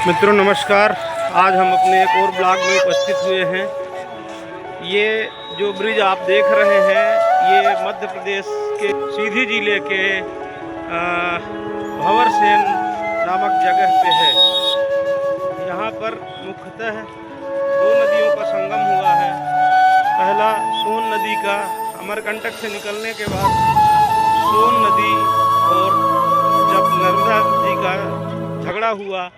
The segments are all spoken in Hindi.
मित्रों नमस्कार। आज हम अपने एक और ब्लॉग में उपस्थित हुए हैं। ये जो ब्रिज आप देख रहे हैं ये मध्य प्रदेश के सीधी जिले के भंवरसेन नामक जगह पे है। यहाँ पर मुख्यतः दो नदियों का संगम हुआ है। पहला सोन नदी का अमरकंटक से निकलने के बाद सोन नदी, और जब नर्मदा जी का झगड़ा हुआ,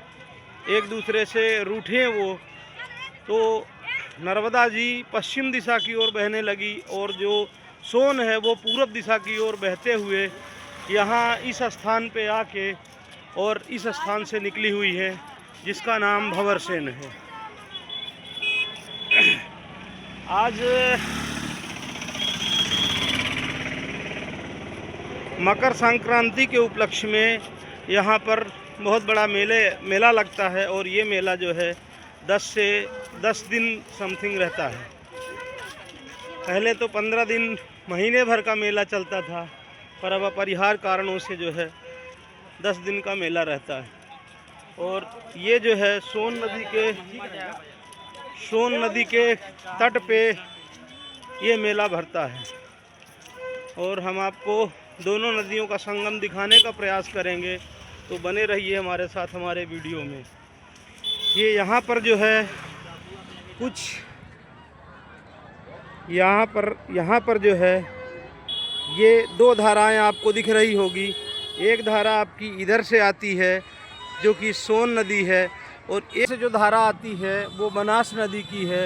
एक दूसरे से रूठे वो, तो नर्मदा जी पश्चिम दिशा की ओर बहने लगी और जो सोन है वो पूरब दिशा की ओर बहते हुए यहाँ इस स्थान पे आके और इस स्थान से निकली हुई है, जिसका नाम भंवरसेन है। आज मकर संक्रांति के उपलक्ष्य में यहाँ पर बहुत बड़ा मेला लगता है, और ये मेला जो है 10 दिन समथिंग रहता है। पहले तो 15 दिन, महीने भर का मेला चलता था, पर अब अपरिहार्य कारणों से जो है 10 दिन का मेला रहता है। और ये जो है सोन नदी के तट पे ये मेला भरता है, और हम आपको दोनों नदियों का संगम दिखाने का प्रयास करेंगे, तो बने रहिए हमारे साथ हमारे वीडियो में। ये यहाँ पर जो है कुछ यहाँ पर जो है ये दो धाराएं आपको दिख रही होगी। एक धारा आपकी इधर से आती है जो कि सोन नदी है, और एक से जो धारा आती है वो बनास नदी की है।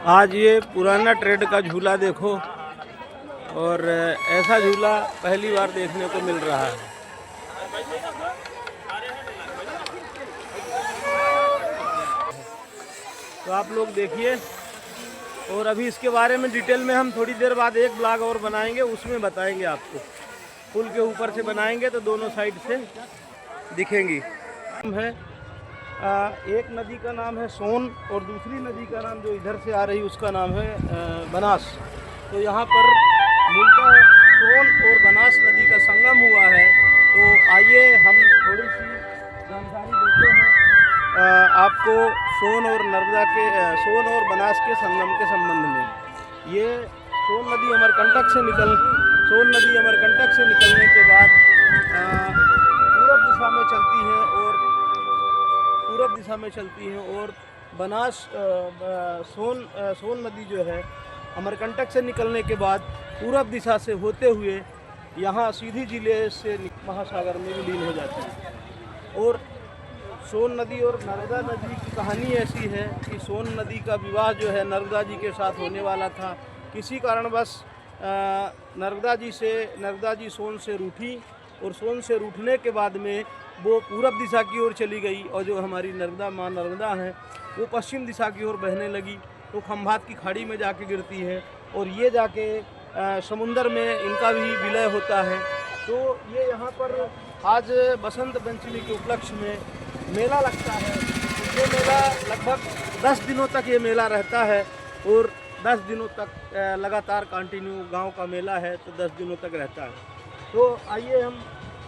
आज ये पुराना ट्रेड का झूला देखो, और ऐसा झूला पहली बार देखने को मिल रहा है। तो आप लोग देखिए, और अभी इसके बारे में डिटेल में हम थोड़ी देर बाद एक ब्लॉग और बनाएंगे, उसमें बताएंगे आपको। पुल के ऊपर से बनाएंगे तो दोनों साइड से दिखेंगी। है एक नदी का नाम है सोन, और दूसरी नदी का नाम जो इधर से आ रही उसका नाम है बनास। तो यहाँ पर मूलतः सोन और बनास नदी का संगम हुआ है। तो आइए हम थोड़ी सी जानकारी देते हैं आपको सोन और बनास के संगम के संबंध में। ये सोन नदी अमरकंटक से निकलने के बाद पूरब दिशा में चलती है, और बनास सोन नदी जो है अमरकंटक से निकलने के बाद पूरब दिशा से होते हुए यहाँ सीधी जिले से महासागर में विलीन हो जाती है। और सोन नदी और नर्मदा नदी की कहानी ऐसी है कि सोन नदी का विवाह जो है नर्मदा जी के साथ होने वाला था। किसी कारणवश नर्मदा जी सोन से रूठी, और सोन से रूठने के बाद में वो पूरब दिशा की ओर चली गई, और जो हमारी माँ नर्मदा हैं वो पश्चिम दिशा की ओर बहने लगी, तो खंभात की खाड़ी में जाके गिरती है, और ये जाके समुंदर में इनका भी विलय होता है। तो ये यहाँ पर आज बसंत पंचमी के उपलक्ष्य में मेला लगता है। ये मेला लगभग 10 दिनों तक ये मेला रहता है, और 10 दिनों तक लगातार कंटिन्यू गांव का मेला है, तो 10 दिनों तक रहता है। तो आइए हम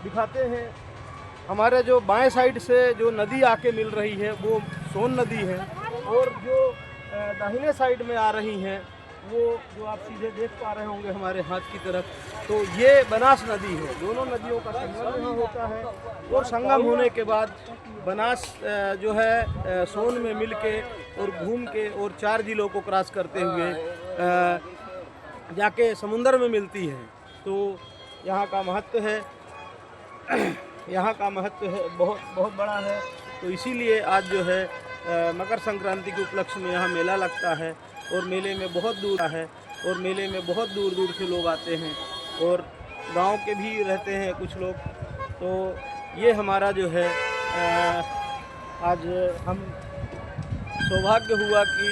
दिखाते हैं। हमारे जो बाएं साइड से जो नदी आके मिल रही है वो सोन नदी है, और जो दाहिने साइड में आ रही हैं वो जो आप सीधे देख पा रहे होंगे हमारे हाथ की तरफ, तो ये बनास नदी है। दोनों नदियों का संगम यहाँ होता है, और संगम होने के बाद बनास जो है सोन में मिल के और घूम के और 4 जिलों को क्रॉस करते हुए जाके समुंदर में मिलती है। तो यहाँ का महत्व है बहुत बड़ा है। तो इसीलिए आज जो है मकर संक्रांति के उपलक्ष्य में यहाँ मेला लगता है, और मेले में बहुत दूर दूर से लोग आते हैं, और गांव के भी रहते हैं कुछ लोग। तो ये हमारा जो है आज हम सौभाग्य हुआ कि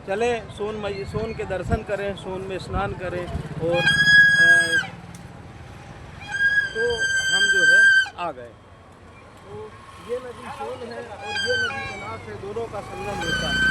चलें सोन के दर्शन करें, सोन में स्नान करें, और आ गए। तो ये नदी सोन है और ये नदी बनास है, दोनों का संगम होता है।